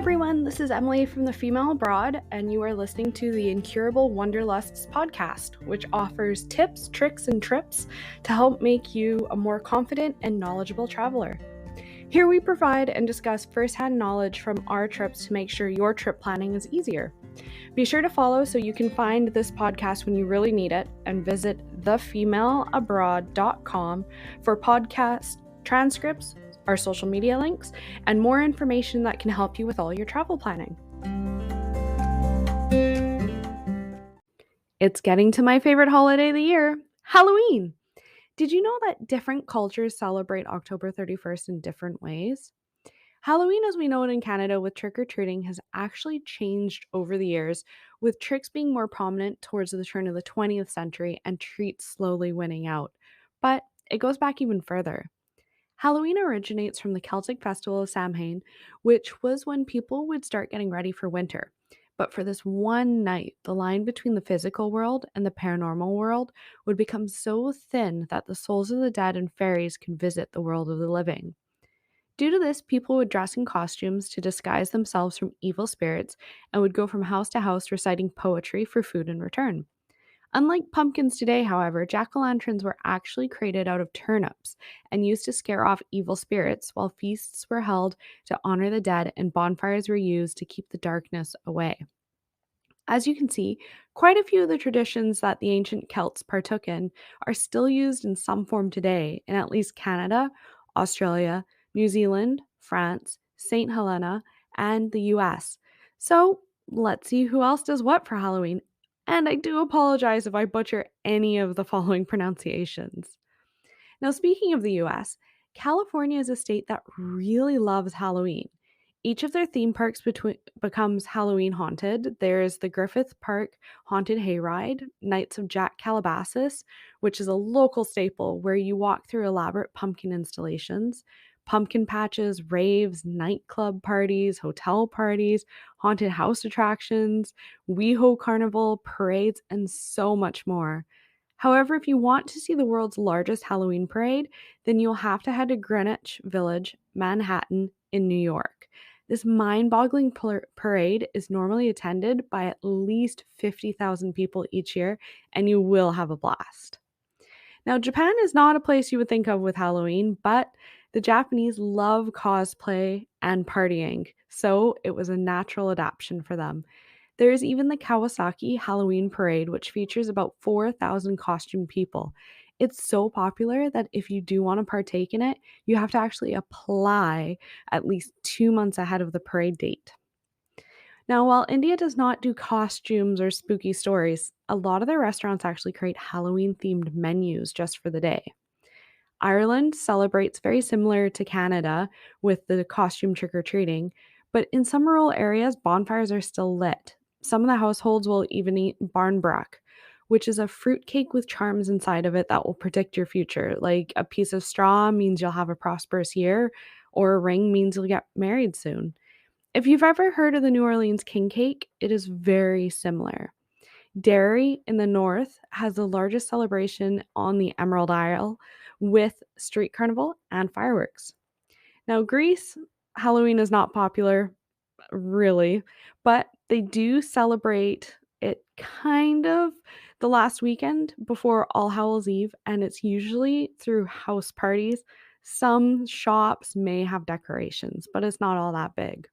everyone, this is Emily from The Female Abroad, and you are listening to the Incurable Wanderlusts podcast, which offers tips, tricks, and trips to help make you a more confident and knowledgeable traveler. Here we provide and discuss firsthand knowledge from our trips to make sure your trip planning is easier. Be sure to follow so you can find this podcast when you really need it, and visit thefemaleabroad.com for podcast transcripts, our social media links, and more information that can help you with all your travel planning. It's getting to my favorite holiday of the year, Halloween. Did you know that different cultures celebrate October 31st in different ways? Halloween, as we know it in Canada with trick-or-treating, has actually changed over the years, with tricks being more prominent towards the turn of the 20th century and treats slowly winning out. But it goes back even further. Halloween originates from the Celtic festival of Samhain, which was when people would start getting ready for winter. But for this one night, the line between the physical world and the paranormal world would become so thin that the souls of the dead and fairies could visit the world of the living. Due to this, people would dress in costumes to disguise themselves from evil spirits and would go from house to house reciting poetry for food in return. Unlike pumpkins today, however, jack-o'-lanterns were actually created out of turnips and used to scare off evil spirits, while feasts were held to honor the dead and bonfires were used to keep the darkness away. As you can see, quite a few of the traditions that the ancient Celts partook in are still used in some form today in at least Canada, Australia, New Zealand, France, St. Helena, and the US. So let's see who else does what for Halloween. And I do apologize if I butcher any of the following pronunciations. Now, speaking of the US, California is a state that really loves Halloween. Each of their theme parks becomes Halloween haunted. There's the Griffith Park Haunted Hayride, Nights of Jack Calabasas, which is a local staple where you walk through elaborate pumpkin installations, pumpkin patches, raves, nightclub parties, hotel parties, haunted house attractions, WeHo Carnival, parades, and so much more. However, if you want to see the world's largest Halloween parade, then you'll have to head to Greenwich Village, Manhattan, in New York. This mind-boggling parade is normally attended by at least 50,000 people each year, and you will have a blast. Now, Japan is not a place you would think of with Halloween, but the Japanese love cosplay and partying, so it was a natural adaptation for them. There is even the Kawasaki Halloween Parade, which features about 4,000 costumed people. It's so popular that if you do want to partake in it, you have to actually apply at least 2 months ahead of the parade date. Now, while India does not do costumes or spooky stories, a lot of their restaurants actually create Halloween themed menus just for the day. Ireland celebrates very similar to Canada with the costume trick or treating, but in some rural areas, bonfires are still lit. Some of the households will even eat barnbrack, which is a fruit cake with charms inside of it that will predict your future. Like a piece of straw means you'll have a prosperous year, or a ring means you'll get married soon. If you've ever heard of the New Orleans king cake, it is very similar. Derry in the north has the largest celebration on the Emerald Isle with street carnival and fireworks. Now, Greece, Halloween is not popular, really, but they do celebrate it kind of the last weekend before All Hallows Eve, and it's usually through house parties. Some shops may have decorations, but it's not all that big.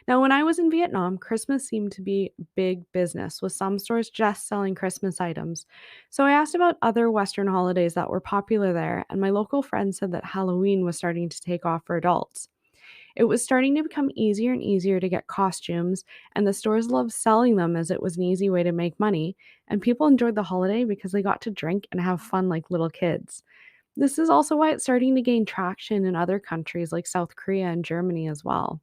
Now, when I was in Vietnam, Christmas seemed to be big business, with some stores just selling Christmas items. So I asked about other Western holidays that were popular there, and my local friend said that Halloween was starting to take off for adults. It was starting to become easier and easier to get costumes, and the stores loved selling them as it was an easy way to make money, and people enjoyed the holiday because they got to drink and have fun like little kids. This is also why it's starting to gain traction in other countries like South Korea and Germany as well.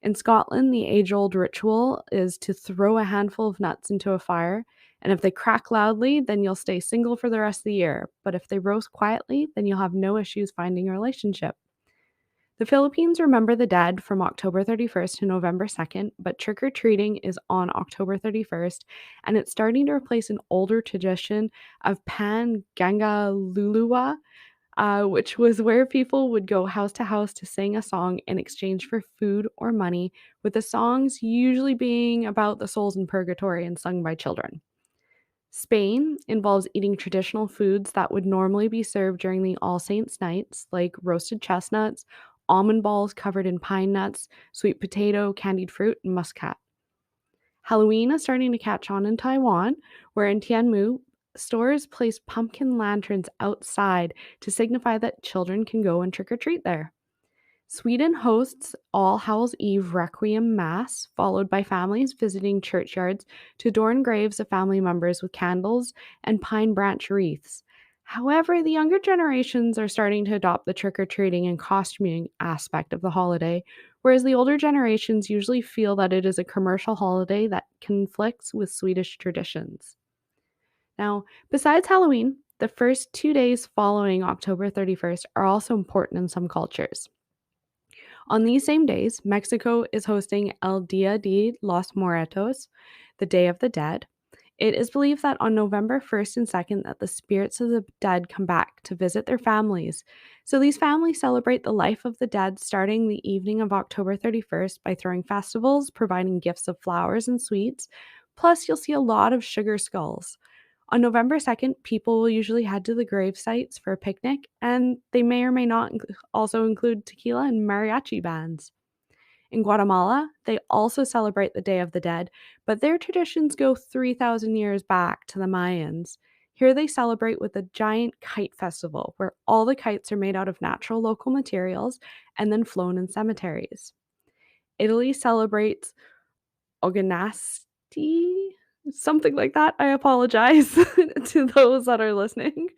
In Scotland, the age old ritual is to throw a handful of nuts into a fire, and if they crack loudly, then you'll stay single for the rest of the year. But if they roast quietly, then you'll have no issues finding a relationship. The Philippines remember the dead from October 31st to November 2nd, but trick or treating is on October 31st, and it's starting to replace an older tradition of Pangangalulua, which was where people would go house to house to sing a song in exchange for food or money, with the songs usually being about the souls in purgatory and sung by children. Spain involves eating traditional foods that would normally be served during the All Saints' nights, like roasted chestnuts, almond balls covered in pine nuts, sweet potato, candied fruit, and muscat. Halloween is starting to catch on in Taiwan, where in Tianmu, stores place pumpkin lanterns outside to signify that children can go and trick or treat there. Sweden hosts All Hallows Eve Requiem Mass, followed by families visiting churchyards to adorn graves of family members with candles and pine branch wreaths. However, the younger generations are starting to adopt the trick or treating and costuming aspect of the holiday, whereas the older generations usually feel that it is a commercial holiday that conflicts with Swedish traditions. Now, besides Halloween, the first 2 days following October 31st are also important in some cultures. On these same days, Mexico is hosting El Dia de los Muertos, the Day of the Dead. It is believed that on November 1st and 2nd that the spirits of the dead come back to visit their families. So these families celebrate the life of the dead starting the evening of October 31st by throwing festivals, providing gifts of flowers and sweets. Plus, you'll see a lot of sugar skulls. On November 2nd, people will usually head to the grave sites for a picnic, and they may or may not also include tequila and mariachi bands. In Guatemala, they also celebrate the Day of the Dead, but their traditions go 3,000 years back to the Mayans. Here they celebrate with a giant kite festival where all the kites are made out of natural local materials and then flown in cemeteries. Italy celebrates Oganasti, something like that. I apologize to those that are listening,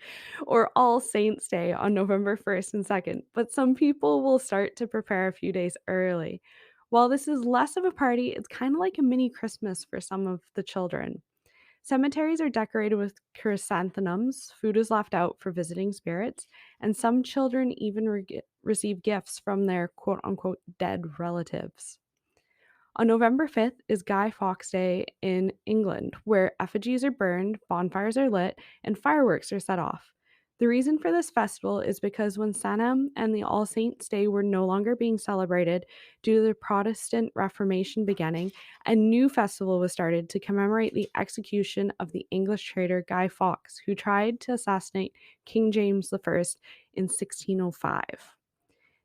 or All Saints Day on November 1st and 2nd, but some people will start to prepare a few days early. While this is less of a party, it's kind of like a mini Christmas for some of the children. Cemeteries are decorated with chrysanthemums, food is left out for visiting spirits, and some children even receive gifts from their quote unquote dead relatives. On November 5th is Guy Fawkes Day in England, where effigies are burned, bonfires are lit, and fireworks are set off. The reason for this festival is because when Sanam and the All Saints' Day were no longer being celebrated due to the Protestant Reformation beginning, a new festival was started to commemorate the execution of the English trader Guy Fawkes, who tried to assassinate King James I in 1605.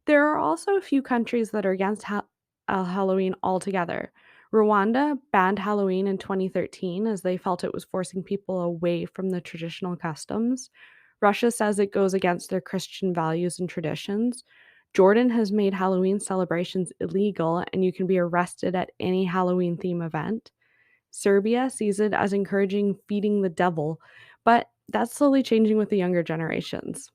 There are also a few countries that are against Halloween altogether. Rwanda banned Halloween in 2013 as they felt it was forcing people away from the traditional customs. Russia says it goes against their Christian values and traditions. Jordan has made Halloween celebrations illegal and you can be arrested at any Halloween theme event. Serbia sees it as encouraging feeding the devil, but that's slowly changing with the younger generations.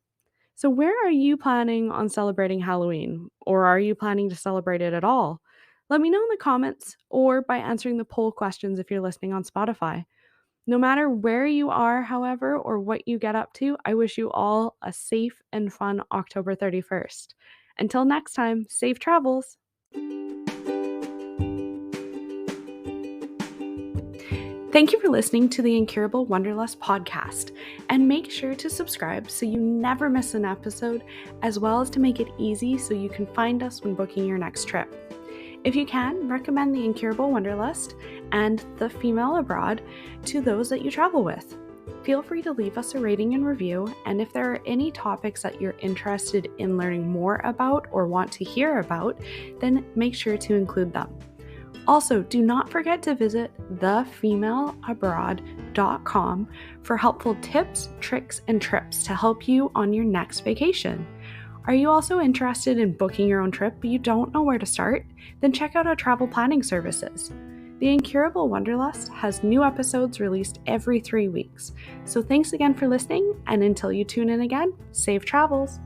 So, where are you planning on celebrating Halloween? Or are you planning to celebrate it at all? Let me know in the comments or by answering the poll questions if you're listening on Spotify. No matter where you are, however, or what you get up to, I wish you all a safe and fun October 31st. Until next time, safe travels! Thank you for listening to the Incurable Wanderlust podcast, and make sure to subscribe so you never miss an episode, as well as to make it easy so you can find us when booking your next trip. If you can, recommend the Incurable Wanderlust and the Female Abroad to those that you travel with. Feel free to leave us a rating and review, and if there are any topics that you're interested in learning more about or want to hear about, then make sure to include them. Also, do not forget to visit thefemaleabroad.com for helpful tips, tricks, and trips to help you on your next vacation. Are you also interested in booking your own trip but you don't know where to start? Then check out our travel planning services. The Incurable Wanderlust has new episodes released every 3 weeks. So thanks again for listening, and until you tune in again, safe travels!